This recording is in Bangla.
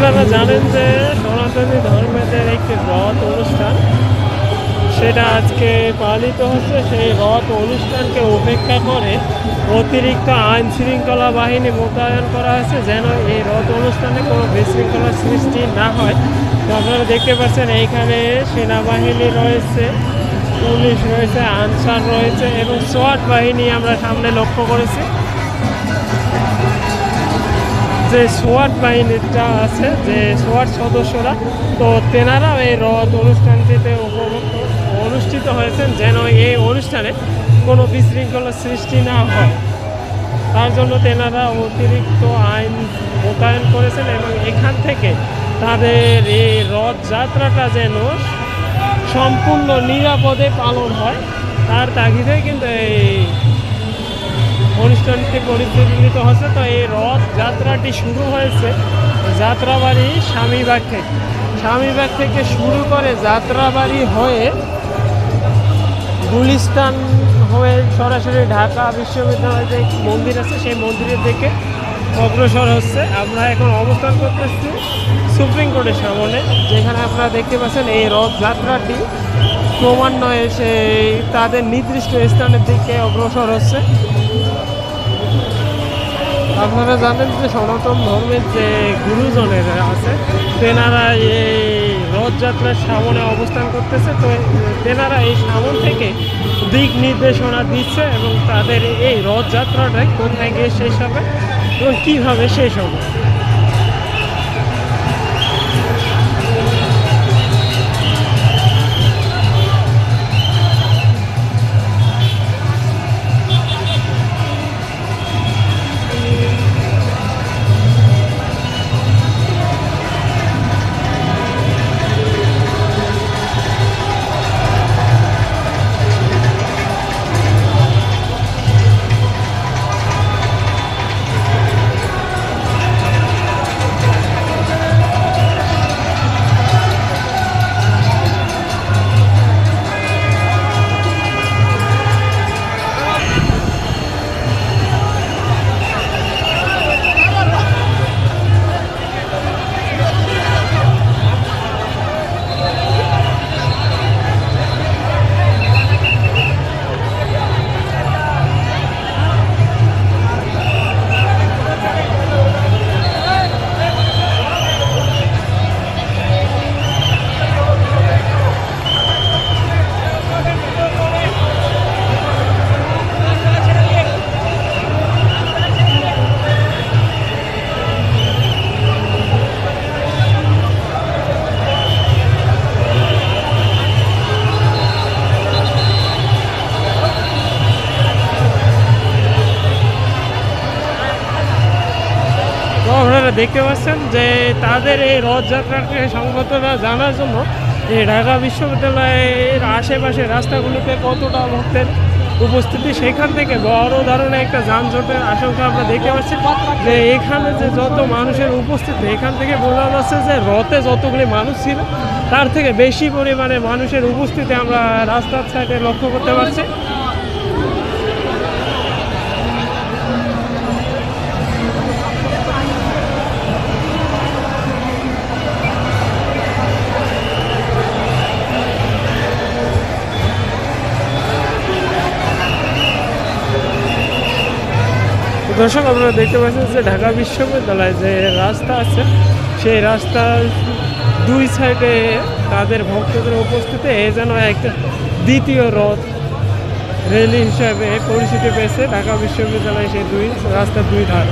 আপনারা জানেন যে সনাতনী ধর্মের একটি রথ অনুষ্ঠান, সেটা আজকে পালিত হচ্ছে। সেই রথ অনুষ্ঠানকে উপেক্ষা করে অতিরিক্ত আইন শৃঙ্খলা বাহিনী মোতায়েন করা হয়েছে, যেন এই রথ অনুষ্ঠানে কোনো বিশৃঙ্খলার সৃষ্টি না হয়। তো আপনারা দেখতে পাচ্ছেন এইখানে সেনাবাহিনী রয়েছে, পুলিশ রয়েছে, আনসার রয়েছে এবং সোয়াট বাহিনী আমরা সামনে লক্ষ্য করেছি। যে সোয়াট বাহিনীটা আছে, যে সোয়াট সদস্যরা, তো তেনারা এই রথ অনুষ্ঠানটিতে অনুষ্ঠিত হয়েছেন, যেন এই অনুষ্ঠানে কোনো বিশৃঙ্খলার সৃষ্টি না হয়, তার জন্য তেনারা অতিরিক্ত আইন মোতায়েন করেছেন এবং এখান থেকে তাদের এই রথযাত্রাটা যেন সম্পূর্ণ নিরাপদে পালন হয়, তার তাগিদে কিন্তু এই অনুষ্ঠানটি পরিচালিত হচ্ছে। তো এই রথ যাত্রাটি শুরু হয়েছে যাত্রাবাড়ি স্বামীবাগ থেকে। স্বামীবাগ থেকে শুরু করে যাত্রাবাড়ি হয়ে গুলিস্তান হয়ে সরাসরি ঢাকা বিশ্ববিদ্যালয়ের যে মন্দির আছে সেই মন্দিরের দিকে অগ্রসর হচ্ছে। আমরা এখন অবস্থান করতেছি সুপ্রিম কোর্টের সামনে, যেখানে আপনারা দেখতে পাচ্ছেন এই রথযাত্রাটি ক্রমান্বয়ে সেই তাদের নির্দিষ্ট স্থানের দিকে অগ্রসর হচ্ছে। আপনারা জানেন যে সনাতন ধর্মের যে গুরুজনেরা আছে, তেনারা এই রথযাত্রার সামনে অবস্থান করতেছে। তো তেনারা এই সামন থেকে দিক নির্দেশনা দিচ্ছে এবং তাদের এই রথযাত্রাটা কোথায় গিয়ে শেষ হবে এবং কীভাবে শেষ হবে। আপনারা দেখতে পাচ্ছেন যে তাদের এই রথযাত্রাকে সংগঠনটা জানার জন্য এই ঢাকা বিশ্ববিদ্যালয়ের আশেপাশে রাস্তাগুলিতে কতটা ভক্তের উপস্থিতি, সেখান থেকে বড় ধরনের একটা যানজটের আশঙ্কা আমরা দেখতে পাচ্ছি। যে এখানে যে যত মানুষের উপস্থিতি, এখান থেকে বোঝা যাচ্ছে যে রথে যতগুলি মানুষ ছিল তার থেকে বেশি পরিমাণে মানুষের উপস্থিতি আমরা রাস্তার সাইডে লক্ষ্য করতে পারছি। দর্শক, আপনারা দেখতে পাচ্ছেন যে ঢাকা বিশ্ববিদ্যালয়ে যে রাস্তা আছে, সেই রাস্তার দুই সাইডে তাদের ভক্তদের উপস্থিতি যেন একটা দ্বিতীয় রথ র্যালি হিসাবে পরিচিতি পেয়েছে ঢাকা বিশ্ববিদ্যালয়ে সেই রাস্তার দুই ধার।